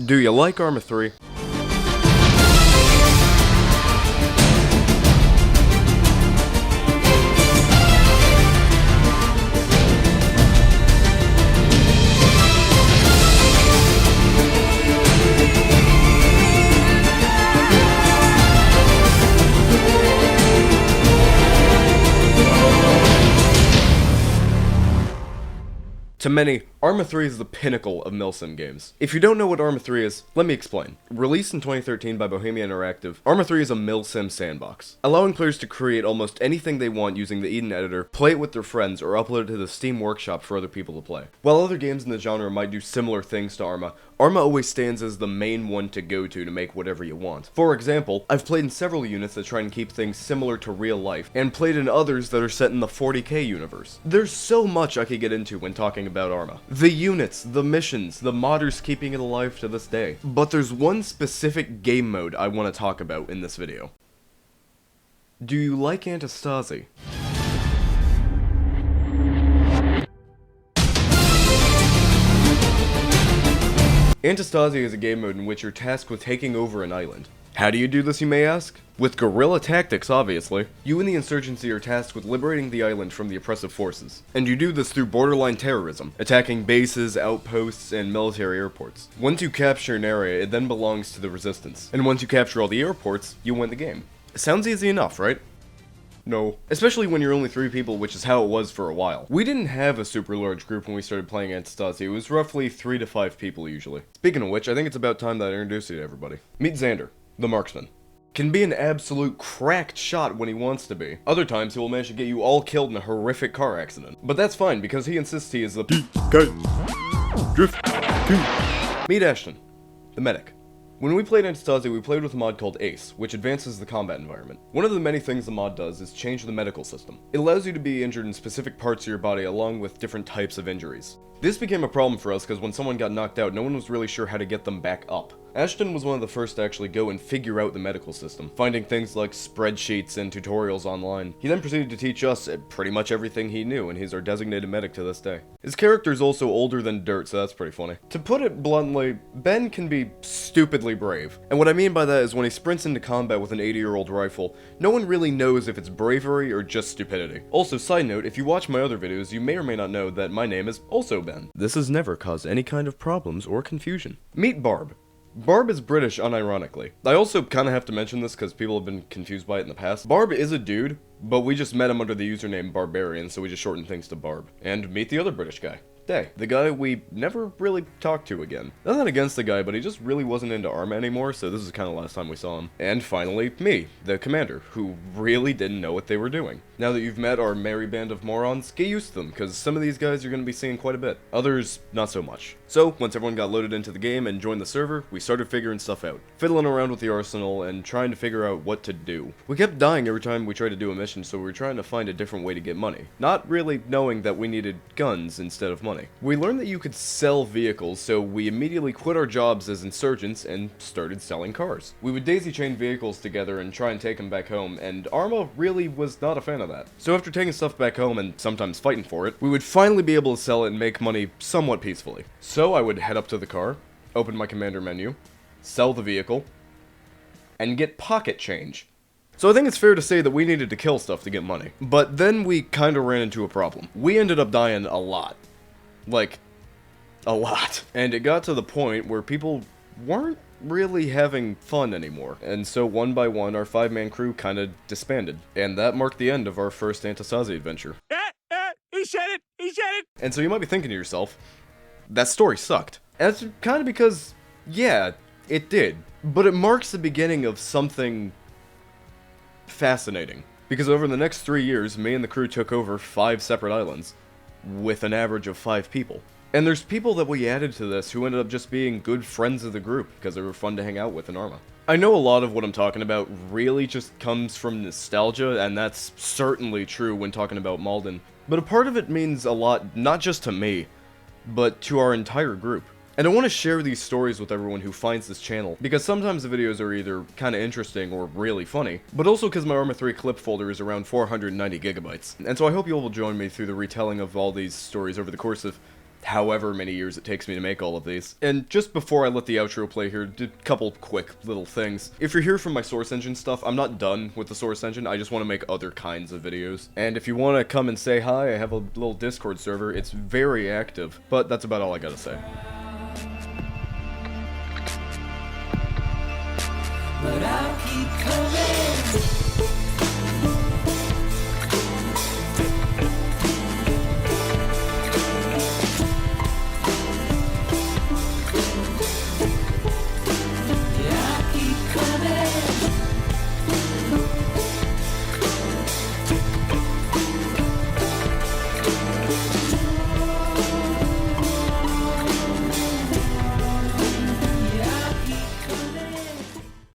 Do you like Arma 3? To many, Arma 3 is the pinnacle of milsim games. If you don't know what Arma 3 is, let me explain. Released in 2013 by Bohemia Interactive, Arma 3 is a milsim sandbox, allowing players to create almost anything they want using the Eden editor, play it with their friends, or upload it to the Steam Workshop for other people to play. While other games in the genre might do similar things to Arma, Arma always stands as the main one to go to make whatever you want. For example, I've played in several units that try and keep things similar to real life, and played in others that are set in the 40k universe. There's so much I could get into when talking about Arma. The units, the missions, the modders keeping it alive to this day. But there's one specific game mode I want to talk about in this video. Do you like Antistasi? Antistasi is a game mode in which you're tasked with taking over an island. How do you do this, you may ask? With guerrilla tactics, obviously. You and the insurgency are tasked with liberating the island from the oppressive forces. And you do this through borderline terrorism, attacking bases, outposts, and military airports. Once you capture an area, it then belongs to the resistance. And once you capture all the airports, you win the game. Sounds easy enough, right? No. Especially when you're only 3 people, which is how it was for a while. We didn't have a super large group when we started playing Antistasi. It was roughly 3 to 5 people usually. Speaking of which, I think it's about time that I introduce you to everybody. Meet Xander, the marksman. Can be an absolute cracked shot when he wants to be. Other times he will manage to get you all killed in a horrific car accident. But that's fine, because he insists he is the Meet Ashton, the medic. When we played Antistasi, we played with a mod called Ace, which advances the combat environment. One of the many things the mod does is change the medical system. It allows you to be injured in specific parts of your body along with different types of injuries. This became a problem for us because when someone got knocked out, no one was really sure how to get them back up. Ashton was one of the first to actually go and figure out the medical system, finding things like spreadsheets and tutorials online. He then proceeded to teach us pretty much everything he knew, and he's our designated medic to this day. His character is also older than dirt, so that's pretty funny. To put it bluntly, Ben can be stupidly brave. And what I mean by that is when he sprints into combat with an 80-year-old rifle, no one really knows if it's bravery or just stupidity. Also, side note, if you watch my other videos, you may or may not know that my name is also Ben. This has never caused any kind of problems or confusion. Meet Barb. Barb is British, unironically. I also kind of have to mention this because people have been confused by it in the past. Barb is a dude, but we just met him under the username Barbarian, so we just shortened things to Barb. And meet the other British guy. Day. The guy we never really talked to again. Nothing against the guy, but he just really wasn't into Arma anymore, so this is kind of the last time we saw him. And finally, me, the commander, who really didn't know what they were doing. Now that you've met our merry band of morons, get used to them, because some of these guys you're going to be seeing quite a bit. Others, not so much. So, once everyone got loaded into the game and joined the server, we started figuring stuff out. Fiddling around with the arsenal and trying to figure out what to do. We kept dying every time we tried to do a mission, so we were trying to find a different way to get money. Not really knowing that we needed guns instead of money. We learned that you could sell vehicles, so we immediately quit our jobs as insurgents and started selling cars. We would daisy chain vehicles together and try and take them back home, and Arma really was not a fan of that. So after taking stuff back home and sometimes fighting for it, we would finally be able to sell it and make money somewhat peacefully. So I would head up to the car, open my commander menu, sell the vehicle, and get pocket change. So I think it's fair to say that we needed to kill stuff to get money. But then we kinda ran into a problem. We ended up dying a lot. Like, a lot. And it got to the point where people weren't really having fun anymore. And so one by one, our 5-man crew kinda disbanded. And that marked the end of our first Antistasi adventure. He said it! He said it! And so you might be thinking to yourself, that story sucked. And it's kinda because, yeah, it did. But it marks the beginning of something fascinating. Because over the next 3 years, me and the crew took over 5 separate islands, with an average of 5 people. And there's people that we added to this who ended up just being good friends of the group, because they were fun to hang out with in Arma. I know a lot of what I'm talking about really just comes from nostalgia, and that's certainly true when talking about Malden, but a part of it means a lot, not just to me, but to our entire group. And I want to share these stories with everyone who finds this channel, because sometimes the videos are either kinda interesting or really funny, but also because my Arma 3 clip folder is around 490 gigabytes. And so I hope you all will join me through the retelling of all these stories over the course of however many years it takes me to make all of these. And just before I let the outro play here, a couple quick little things. If you're here from my source engine stuff, I'm not done with the source engine, I just want to make other kinds of videos. And if you want to come and say hi, I have a little Discord server, it's very active. But that's about all I gotta say. But I'll keep coming.